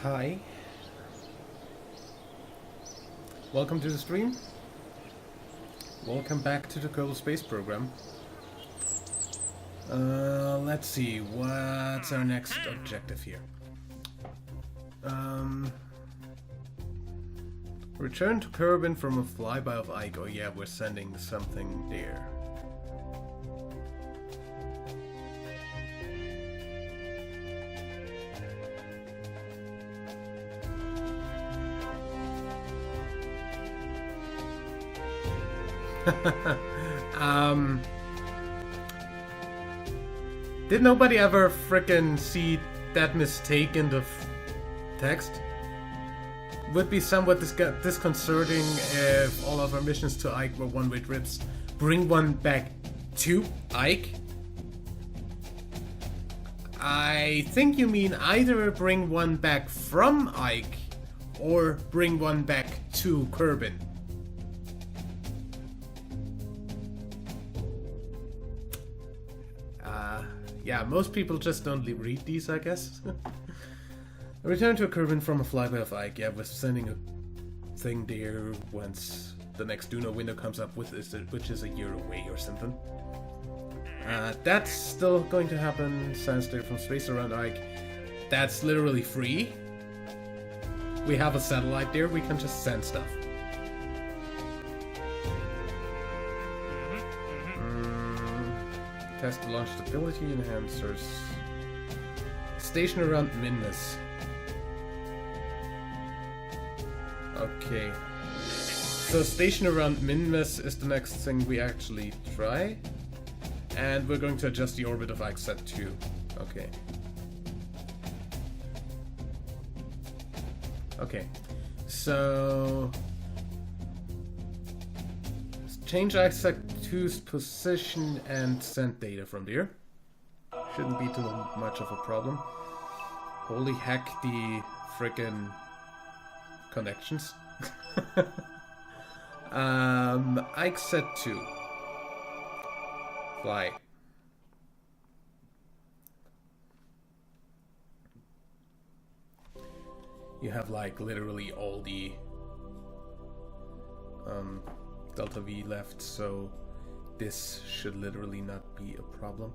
Hi. Welcome to the stream. Welcome back to the Kerbal Space Program. Let's see, what's our next objective here? Return to Kerbin from a flyby of Ike. Oh yeah, we're sending something there. Did nobody ever frickin' see that mistake in the text? Would be somewhat disconcerting if all of our missions to Ike were one-way trips. Bring one back to Ike? I think you mean either bring one back from Ike or bring one back to Kerbin. Yeah, most people just don't read these, I guess. Return to a Kerbin from a flyby of Ike. Yeah, we're sending a thing there once the next Duno window comes up, which is a year away or something. That's still going to happen. Science data from space around Ike. That's literally free. We have a satellite there, we can just send stuff. Test the launch stability enhancers. Station around Minmus. Okay. So station around Minmus is the next thing we actually try. And we're going to adjust the orbit of Ike set 2. Okay. Okay. So change Ike set 2's position and send data from there. Shouldn't be too much of a problem. Holy heck, the frickin' connections. Ike set 2. Fly. You have like literally all the Delta V left, so this should literally not be a problem.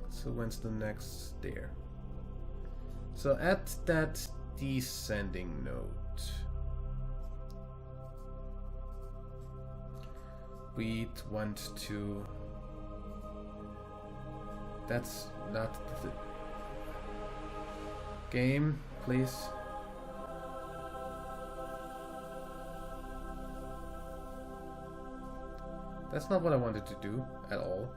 So when's the next there? So at that descending node, we'd want to... That's not the... Game, please. That's not what I wanted to do at all.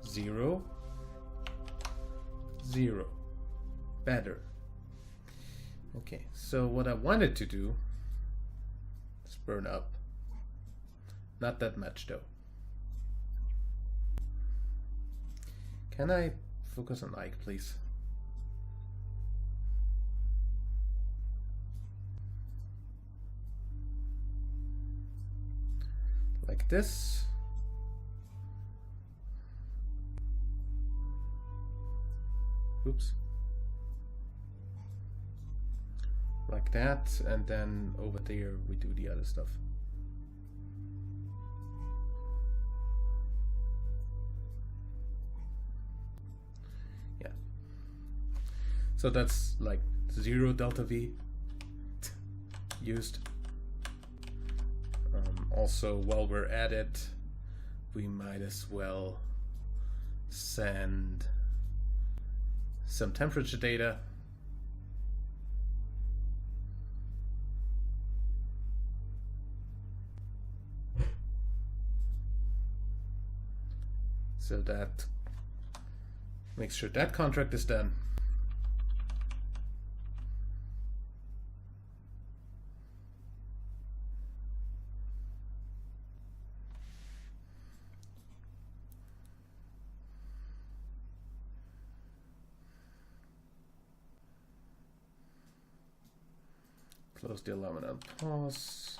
Zero. Zero. Better. Okay, so what I wanted to do is burn up. Not that much though. Can I focus on Ike, please? Like this. Oops. Like that, and then over there we do the other stuff. Yeah. So that's like 0 delta V used. Also, while we're at it, we might as well send some temperature data. So that makes sure that contract is done. Close the alarm and pause.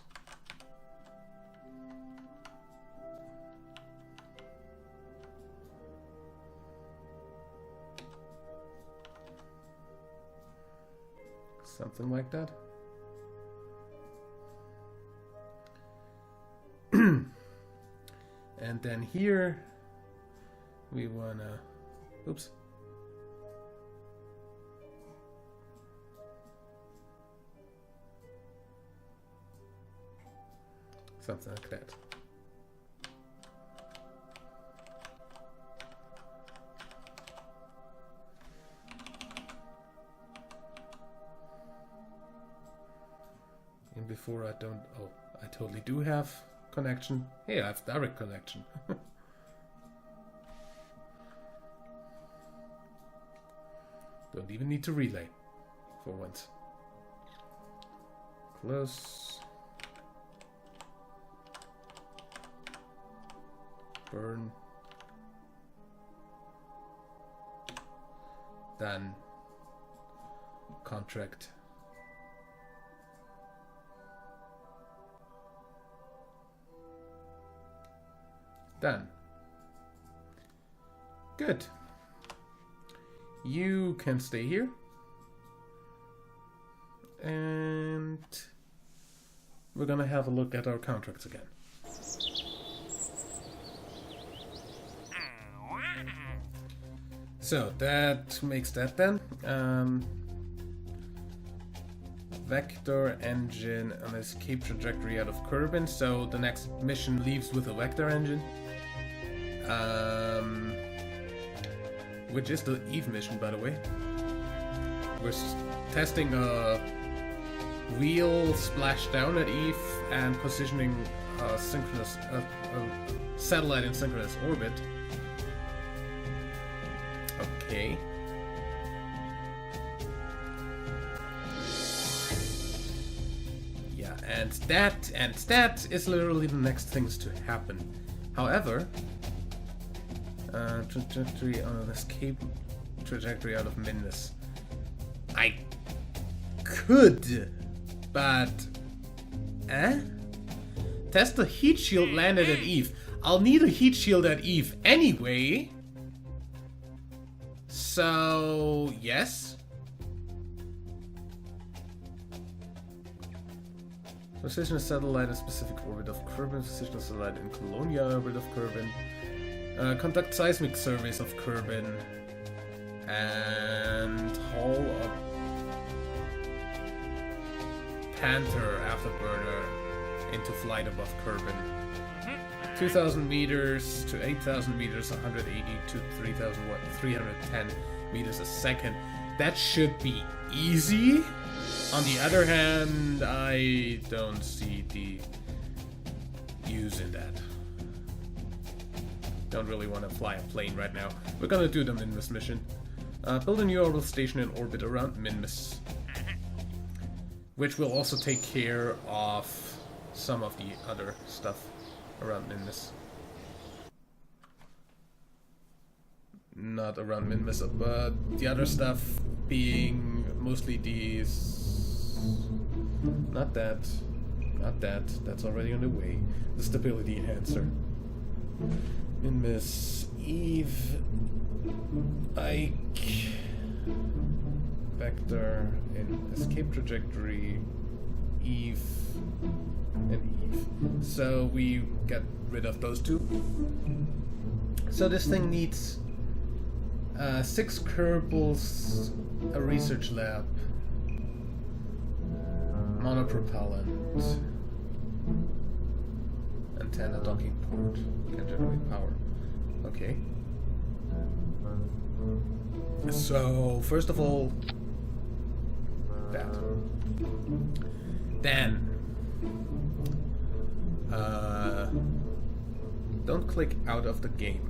something like that. And then here we wanna, oops. Something like that. And before I don't, oh, I totally do have connection. Hey, I have direct connection. Don't even need to relay for once. Close. Burn. Done. Contract. Done. Good. You can stay here. And we're gonna have a look at our contracts again. So that makes that then. Vector engine and escape trajectory out of Kerbal. So the next mission leaves with a vector engine. Which is the Eve mission, by the way. We're testing a wheel splashdown at Eve and positioning a satellite in synchronous orbit. Okay. Yeah, and that is literally the next things to happen. However, trajectory on an escape trajectory out of Minmus. I could, but test the heat shield landed at Eve. I'll need a heat shield at Eve anyway. So yes. Position a satellite in a specific orbit of Kerbal. Position a satellite in Colonia orbit of Kerbal. Conduct seismic surveys of Kerbal. And haul a Panther afterburner into flight above Kerbal. 2,000 meters to 8,000 meters, 180 to 310 meters a second. That should be easy. On the other hand, I don't see the use in that. Don't really want to fly a plane right now. We're gonna do the Minmus mission. Build a new orbital station in orbit around Minmus. Which will also take care of some of the other stuff around Minmus. Not around Minmus, but the other stuff being mostly these... Not that. Not that. That's already on the way. The stability enhancer. Minmus, Eve, Ike, Vector, in escape trajectory, Eve, and Eve. So we get rid of those two. So this thing needs 6 Kerbals, a research lab, monopropellant, antenna docking port, can generate power. Okay. So first of all, that. Then don't click out of the game.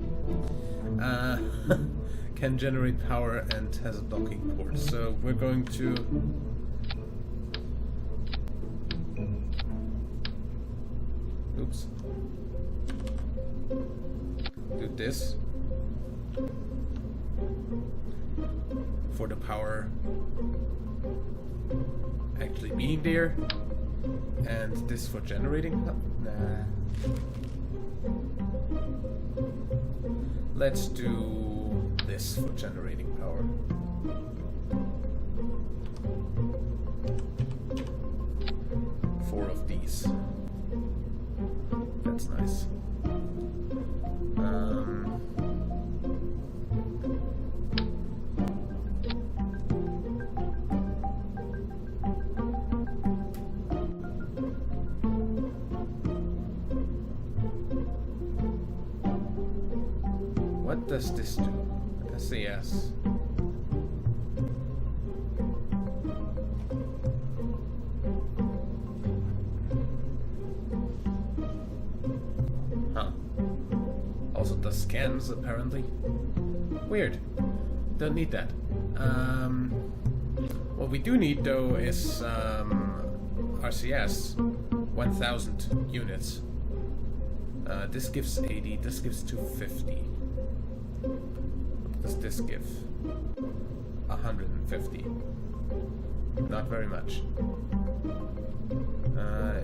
Can generate power and has a docking port. So we're going to oops. Do this for the power actually being there, and this for generating. Nah. Let's do this for generating power. 4 of these. That's nice. What does this do? SAS. Huh. Also does scans, apparently. Weird. Don't need that. What we do need, though, is RCS. 1000 units. This gives 80, this gives 250. What does this give? 150. Not very much.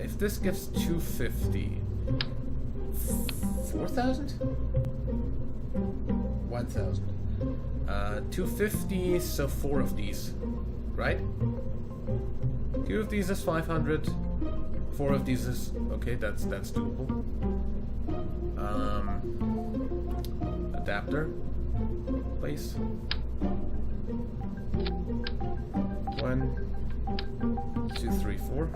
If this gives 250... 4,000? 1,000. 250, so 4 of these. Right? 2 of these is 500. 4 of these is... okay, that's doable. Adapter, please. 1, 2, 3, 4.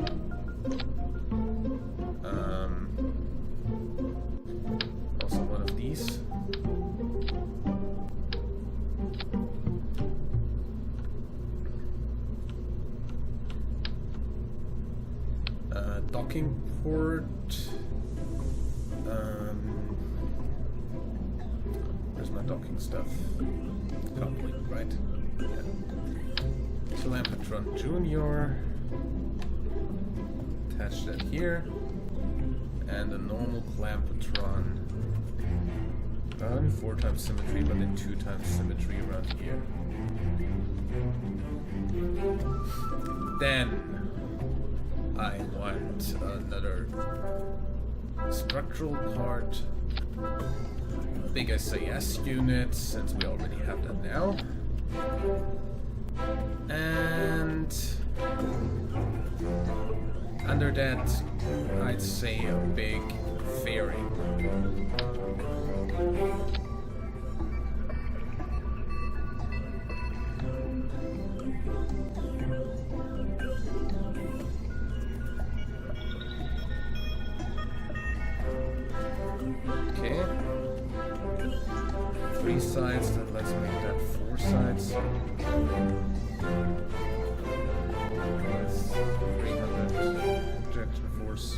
Also one of these. Docking port. Where's my docking stuff? Coupling, right? Yeah. Clampatron Junior. Attach that here. And a normal Clampatron. 4 times symmetry, but then 2 times symmetry around here. Then I want another structural part. Big SAS unit, since we already have that now. And under that, I'd say a big fairing. Okay. 3 sides, then let's make that 4 sides. That's 300 projection force.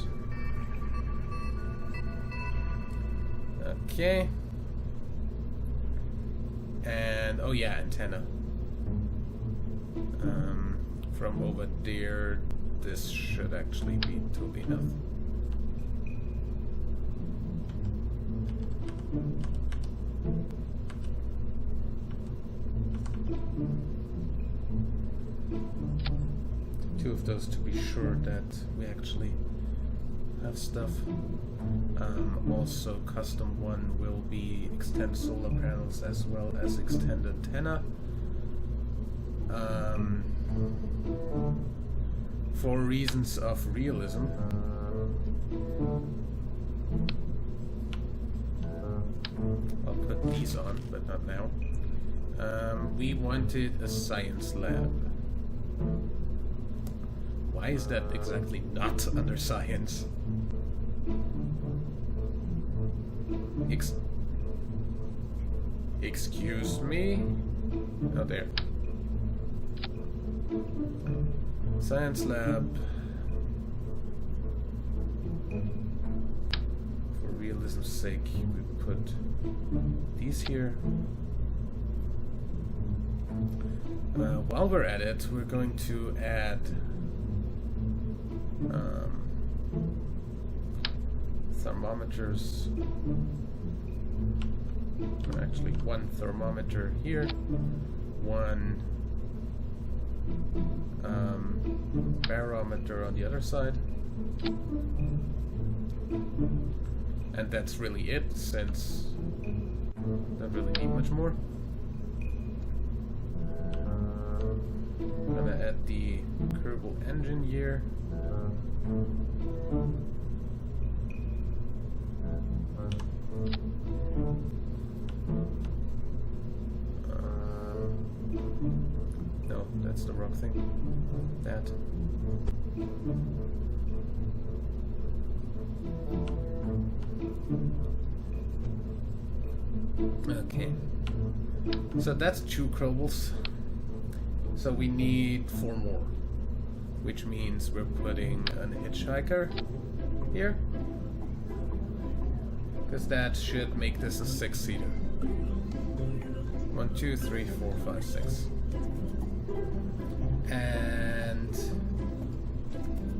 Okay. And oh yeah, antenna. From over there, this should actually be totally enough. Two of those to be sure that we actually have stuff. Also, custom one will be extend solar panels as well as extend antenna. For reasons of realism. I'll put these on, but not now. We wanted a science lab. Why is that exactly not under science? Excuse me? Oh, there. Science lab. For realism's sake, we put these here. While we're at it, we're going to add thermometers. Actually, 1 thermometer here, 1 barometer on the other side, and that's really it, since don't really need much more. I'm gonna add the Kerbal engine here. that. Okay. So that's 2 Kerbals. So we need 4 more. Which means we're putting an hitchhiker here. Because that should make this a 6-seater. 1, 2, 3, 4, 5, 6. And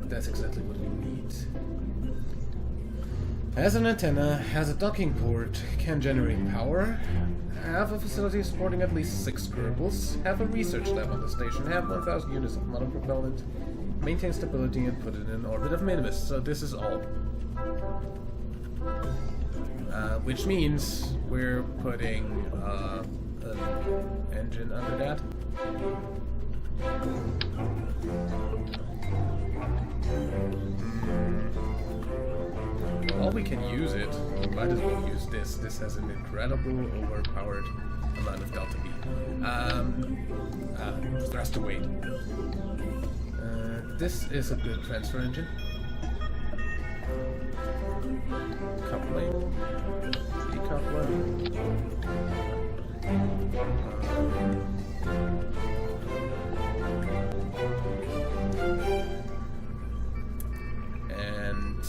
that's exactly what we need. Has an antenna, has a docking port, can generate power, have a facility supporting at least 6 Kerbals, have a research lab on the station, have 1,000 units of monopropellant, maintain stability, and put it in orbit of Minmus. So this is all. Which means we're putting an engine under that. Well, we can use it. We might as well use this. This has an incredible overpowered amount of delta V. Thrust to weight. This is a good transfer engine. Coupling. Decoupling. And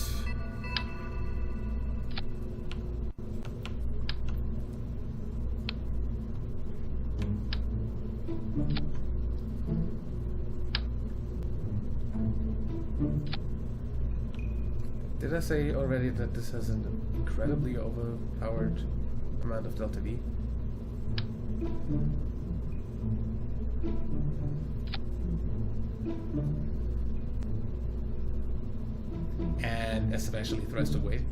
did I say already that this has an incredibly overpowered amount of delta V? And especially thrust to weight.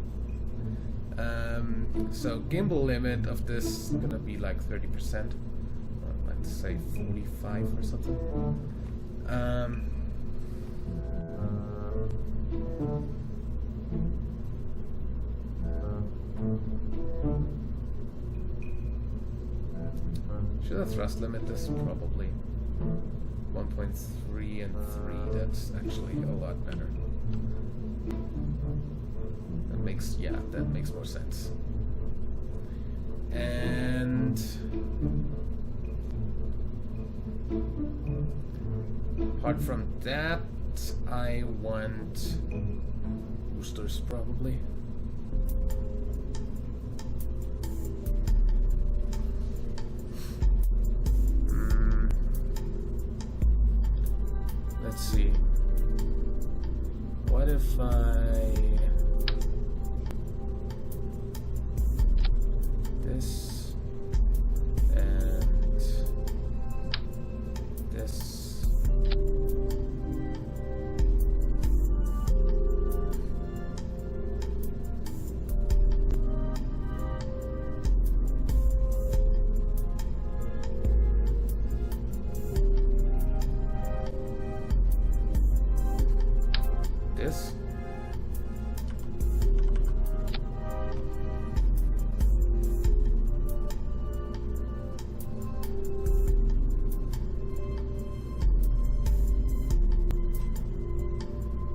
So gimbal limit of this is gonna be like 30%. Or let's say 45 or something. Should I thrust limit this? Probably 1.3 and 3. That's actually a lot better. That makes more sense. And apart from that, I want boosters probably. Let's see. What if this and this? This?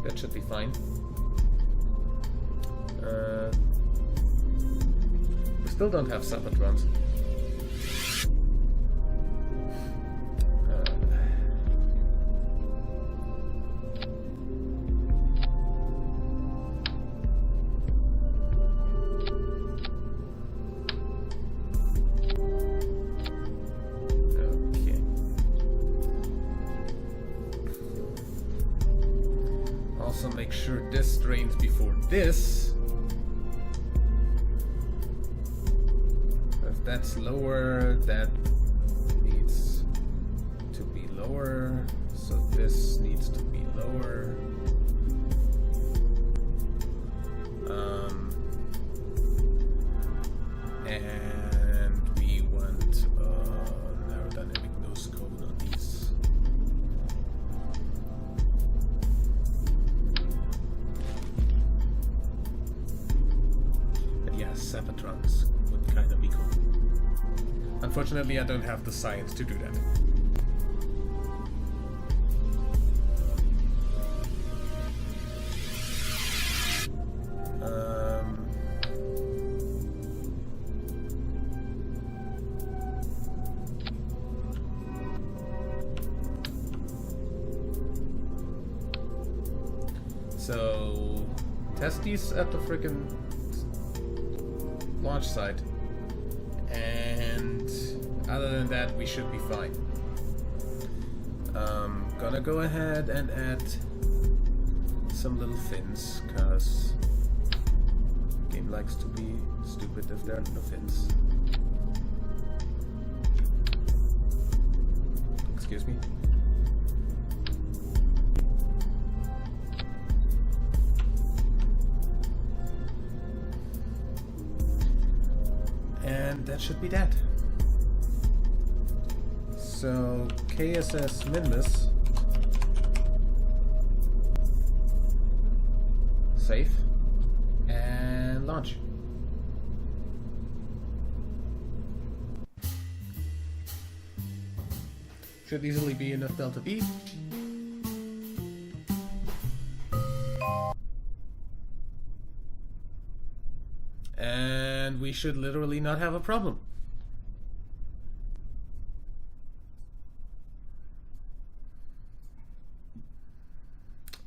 That should be fine. We still don't have Sapatrons. Also make sure this drains before this. If that's lower, that needs to be lower. So this needs to be lower. And we want aerodynamic nose cone on these. Sapatrons would kind of be cool. Unfortunately, I don't have the science to do that. test these at the frickin' launch site. And other than that, we should be fine. Gonna go ahead and add some little fins, cause game likes to be stupid if there are no fins. Excuse me. And that should be that. So KSS Minmus. Save. And launch. Should easily be enough delta V. And we should literally not have a problem.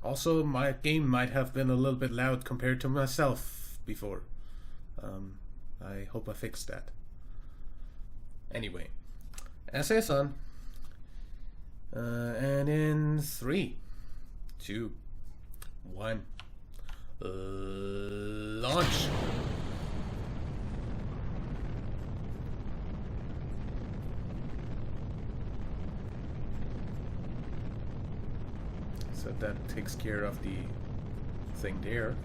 Also, my game might have been a little bit loud compared to myself before. I hope I fixed that. Anyway, SAS on. And in 3, 2, 1, launch! So that takes care of the thing there.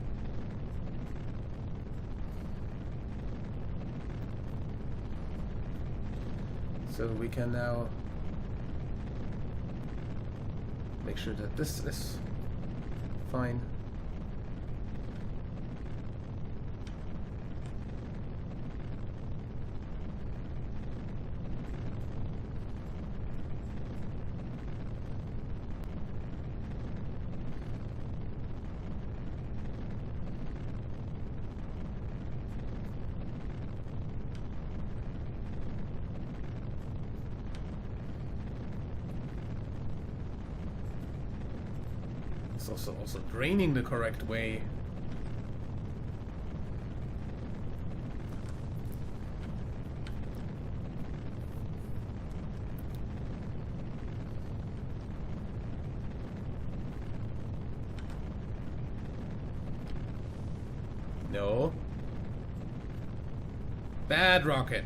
So we can now make sure that this is fine. It's also draining the correct way. No. Bad rocket.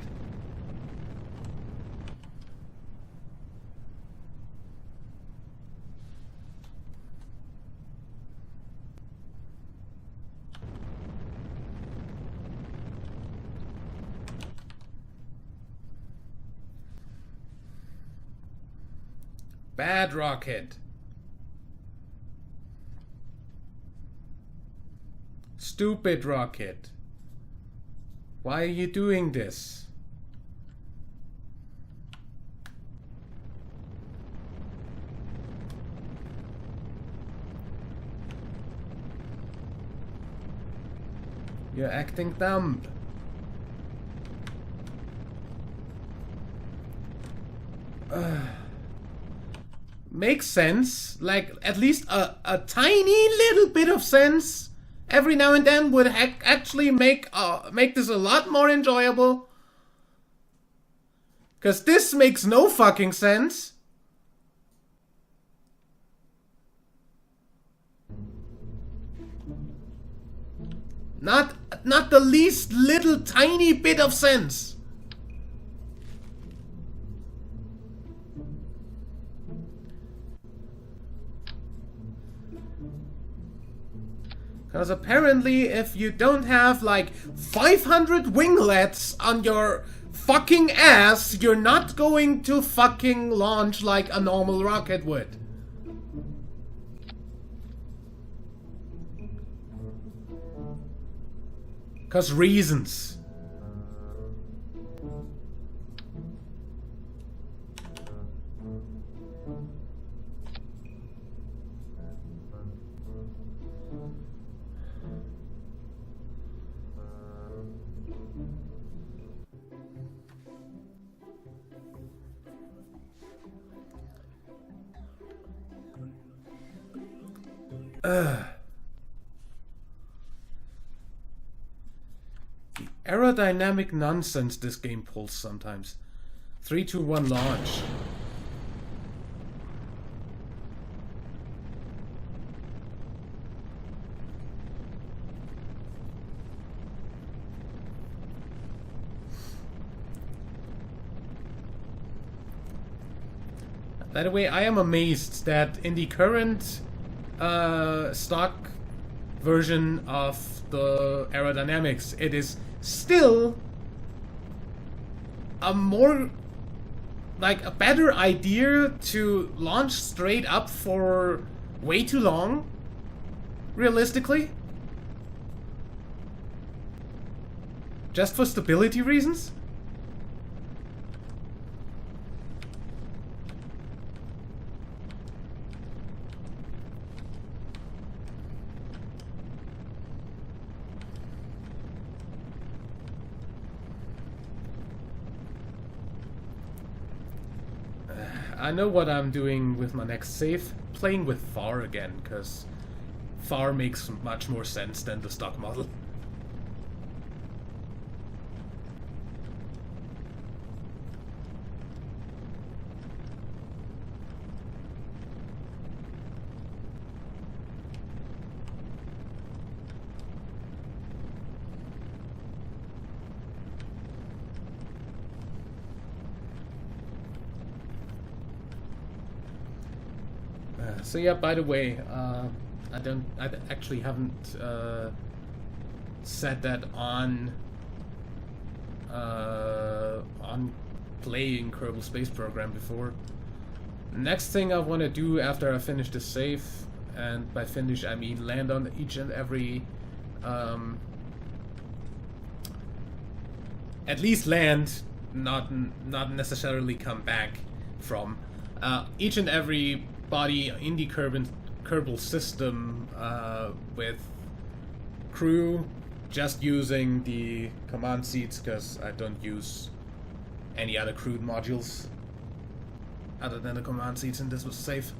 Bad rocket. Stupid rocket. Why are you doing this? You're acting dumb. Makes sense. Like, at least a tiny little bit of sense every now and then would actually make this a lot more enjoyable. Because this makes no fucking sense. Not the least little tiny bit of sense. Because apparently if you don't have like 500 winglets on your fucking ass, you're not going to fucking launch like a normal rocket would. Because reasons. aerodynamic nonsense this game pulls sometimes. 3, 2, 1, launch. By the way, I am amazed that in the current stock version of the aerodynamics, it is still a more, like, a better idea to launch straight up for way too long, realistically. Just for stability reasons. I know what I'm doing with my next save. Playing with FAR again, because FAR makes much more sense than the stock model. So yeah, by the way, I actually haven't said that on playing Kerbal Space Program before. Next thing I want to do after I finish the save, and by finish I mean land on each and every, at least land, not necessarily come back from, each and every body in the Kerbal system with crew, just using the command seats because I don't use any other crewed modules other than the command seats, and this was safe.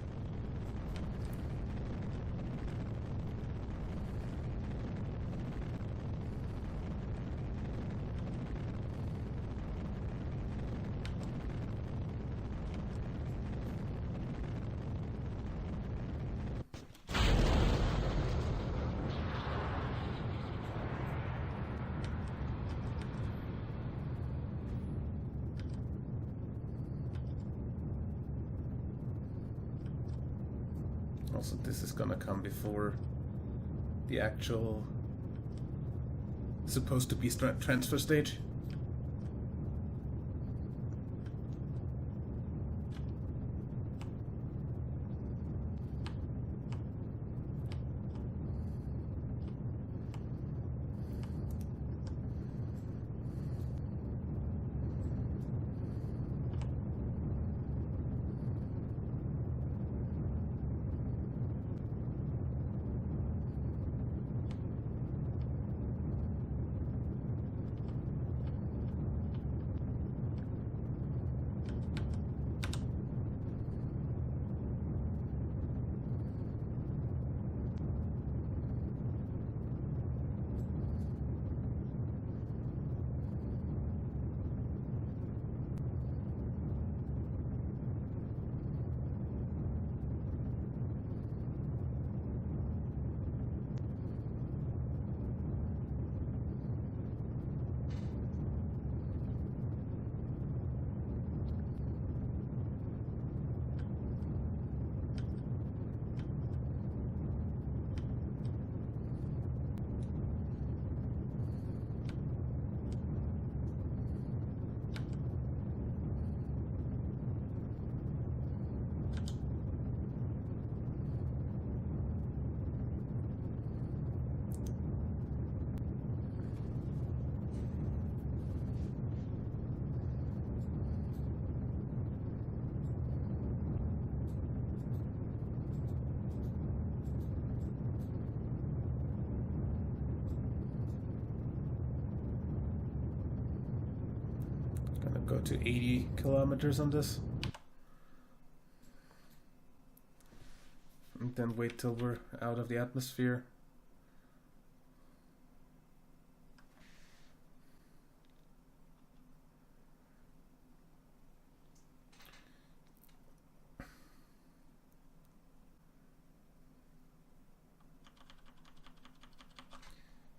Also, this is gonna come before the actual supposed to be transfer stage. Go to 80 kilometers on this. And then wait till we're out of the atmosphere.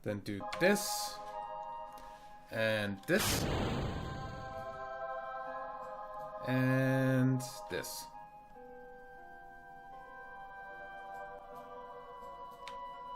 Then do this. And this. And this.